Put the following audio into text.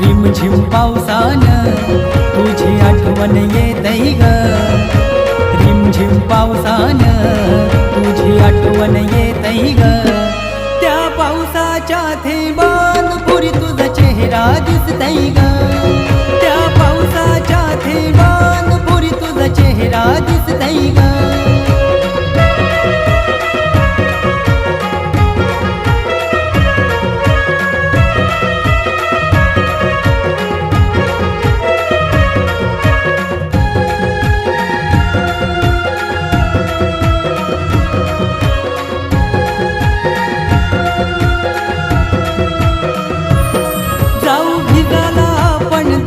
रिमझिम पावसानं तुझी आठवण येतई ग, रिमझिम पावसानं तुझी आठवण येतई ग. त्या पावसाच्या थेंबांपुरी तुझा चेहरा दिसतई ग, त्या पावसाच्या थेंबांपुरी तुझा चेहरा दिसतई ग. जाऊ भिजाला आपण